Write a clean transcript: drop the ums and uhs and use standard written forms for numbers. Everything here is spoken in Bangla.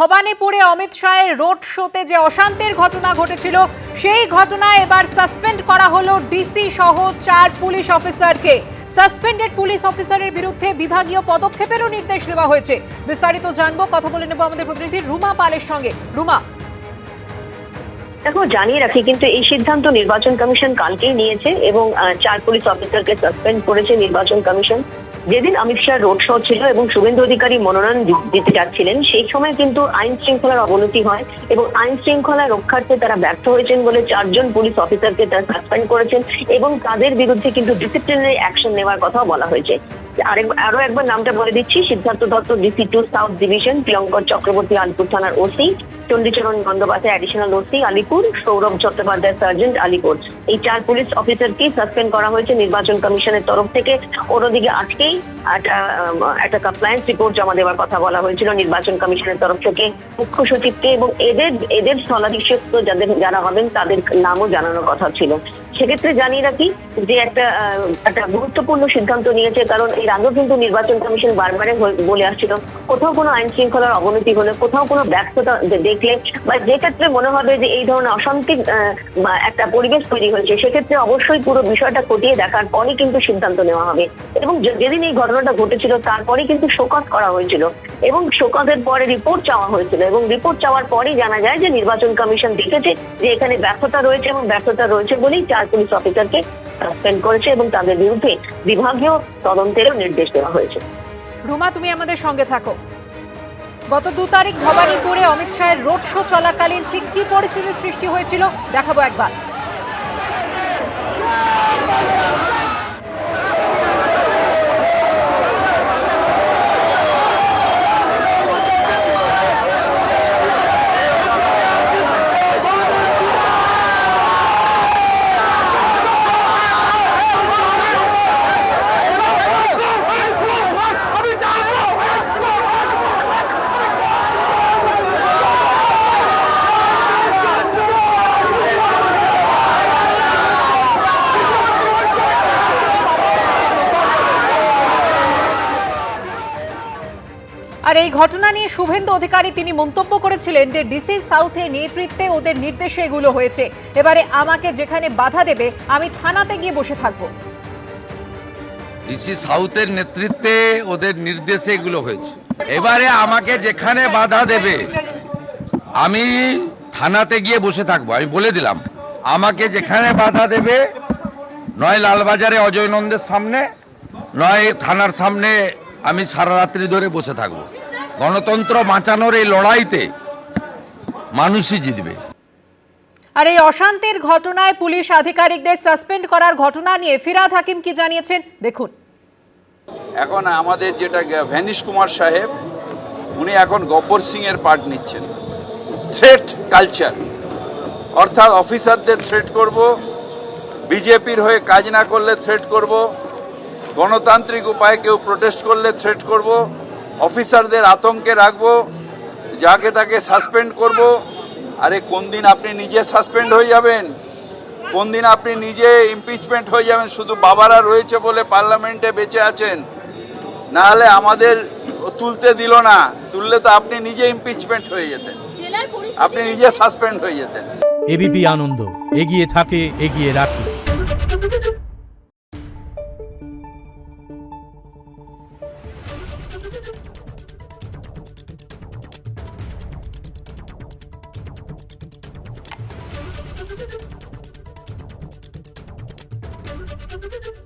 ভবানীপুরে অমিত শাহের রোড শোতে যে অশান্তির ঘটনা ঘটেছিল সেই ঘটনায় এবার সাসপেন্ড করা হলো ডিসি সহ 4 পুলিশ অফিসারকে। সাসপেন্ডেড পুলিশ অফিসারের বিরুদ্ধে বিভাগীয় পদক্ষেপেরও নির্দেশ দেওয়া হয়েছে। বিস্তারিত জানবো, কথা বলে নেব আমাদের প্রতিনিধি রুমা পালের সঙ্গে। রুমা, দেখো, জানিয়ে রাখি কিন্তু এই সিদ্ধান্ত নির্বাচন কমিশন কালকেই নিয়েছে এবং 4 পুলিশ অফিসারকে সাসপেন্ড করেছে নির্বাচন কমিশন। যেদিন অমিত শাহ রোড শো ছিল এবং শুভেন্দু অধিকারী মনোনয়ন দিতে যাচ্ছিলেন, সেই সময় কিন্তু আইন শৃঙ্খলার অবনতি হয় এবং আইন শৃঙ্খলা রক্ষার্থে তারা ব্যর্থ হয়েছেন বলে 4 জন পুলিশ অফিসারকে তারা সাসপেন্ড করেছেন এবং তাদের বিরুদ্ধে কিন্তু ডিসিপ্লিনারি অ্যাকশন নেওয়ার কথাও বলা হয়েছে। আরো একবার নামটা বলে দিচ্ছি: Siddhartha Dutta DC2 south division, Priyankar Chakraborty Alipore থানার OC, Chandicharan Bandyopadhyay additional OC Alipore, Sourav Chattopadhyay sergeant Alipore. এই 4 পুলিশ অফিসারকে সাসপেন্ড করা হয়েছে নির্বাচন কমিশনের তরফ থেকে। অন্যদিকে আজকেই একটা কমপ্লায়েন্স রিপোর্ট জমা দেওয়ার কথা বলা হয়েছিল নির্বাচন কমিশনের তরফ থেকে মুখ্য সচিবকে, এবং এদের স্থলাভিষিক্ত যারা হবেন তাদের নামও জানানোর কথা ছিল। সেক্ষেত্রে জানিয়ে রাখি যে একটা গুরুত্বপূর্ণ সিদ্ধান্ত নিয়েছে, কারণ এর আগেও কিন্তু নির্বাচন কমিশন বারবারে বলে আসছিল কোথাও কোনো আইন শৃঙ্খলার অবনতি হলে, কোথাও কোনো ব্যর্থতা দেখলে বা যে ক্ষেত্রে মনে হবে যে এই ধরনের অশান্তির একটা পরিবেশ তৈরি হয়েছে, সেক্ষেত্রে অবশ্যই পুরো বিষয়টা খতিয়ে দেখার পরই কিন্তু সিদ্ধান্ত নেওয়া হবে। এবং যেদিন এই ঘটনাটা ঘটেছিল তারপরেই কিন্তু শোকজ করা হয়েছিল এবং শোকজের পরে রিপোর্ট চাওয়া হয়েছিল এবং রিপোর্ট চাওয়ার পরেই জানা যায় যে নির্বাচন কমিশন দেখেছে যে এখানে ব্যর্থতা রয়েছে এবং ব্যর্থতা রয়েছে বলেই 4 পুলিশ অফিসারকে সাসপেন্ড করেছে এবং তাদের বিরুদ্ধে বিভাগীয় তদন্তেরও নির্দেশ দেওয়া হয়েছে। রুমা, তুমি আমাদের সঙ্গে থাকো। গত 2 তারিখ ভবানীপুরে অমিত শাহের রোড শো চলাকালীন ঠিক কি পরিস্থিতির সৃষ্টি হয়েছিল দেখাবো একবার। আর এই ঘটনা নিয়ে শুভেন্দু অধিকারী তিনি মন্তব্য করেছিলেন যে ডিসি সাউথের নেতৃত্বে ওদের নির্দেশে এগুলো হয়েছে, এবারে আমাকে যেখানে বাধা দেবে আমি থানাতে গিয়ে বসে থাকবো। ডিসি সাউথের নেতৃত্বে ওদের নির্দেশে এগুলো হয়েছে, এবারে আমাকে যেখানে বাধা দেবে আমি থানাতে গিয়ে বসে থাকবো। আমি বলে দিলাম, আমাকে যেখানে বাধা দেবে, নয় লালবাজারে অজয় নন্দের সামনে, নয় থানার সামনে, আমি সারা রাত্রি ধরে বসে থাকব। গণতন্ত্র বাঁচানোর এই লড়াইতে মানুষই জিতবে। আর এই অশান্তির ঘটনায় পুলিশ আধিকারিকদের সাসপেন্ড করার ঘটনা নিয়ে ফিরহাদ হাকিম কি জানিয়েছেন দেখুন। এখন আমাদের যেটা ভ্যানিশ কুমার সাহেব, উনি এখন গব্বর সিং এর পার্ট নিচ্ছেন। থ্রেট কালচার, অর্থাৎ অফিসারদের থ্রেট করব, বিজেপির হয়ে কাজ না করলে থ্রেট করব, গণতান্ত্রিক উপায়ে কেউ প্রোটেস্ট করলে থ্রেট করব, অফিসারদের আতঙ্কে রাখবো, যাকে তাকে সাসপেন্ড করব। আরে কোন দিন আপনি নিজে সাসপেন্ড হয়ে যাবেন, কোন দিন আপনি নিজে ইমপিচমেন্ট হয়ে যাবেন? শুধু বাবারা রয়েছে বলে পার্লামেন্টে বেঁচে আছেন, না হলে আমাদের তুলতে দিল না, তুললে তো আপনি নিজে ইমপিচমেন্ট হয়ে যেতেন, আপনি নিজে সাসপেন্ড হয়ে যেতেন। এবিপি আনন্দ এগিয়ে থাকে, এগিয়ে রাখে। Thank you.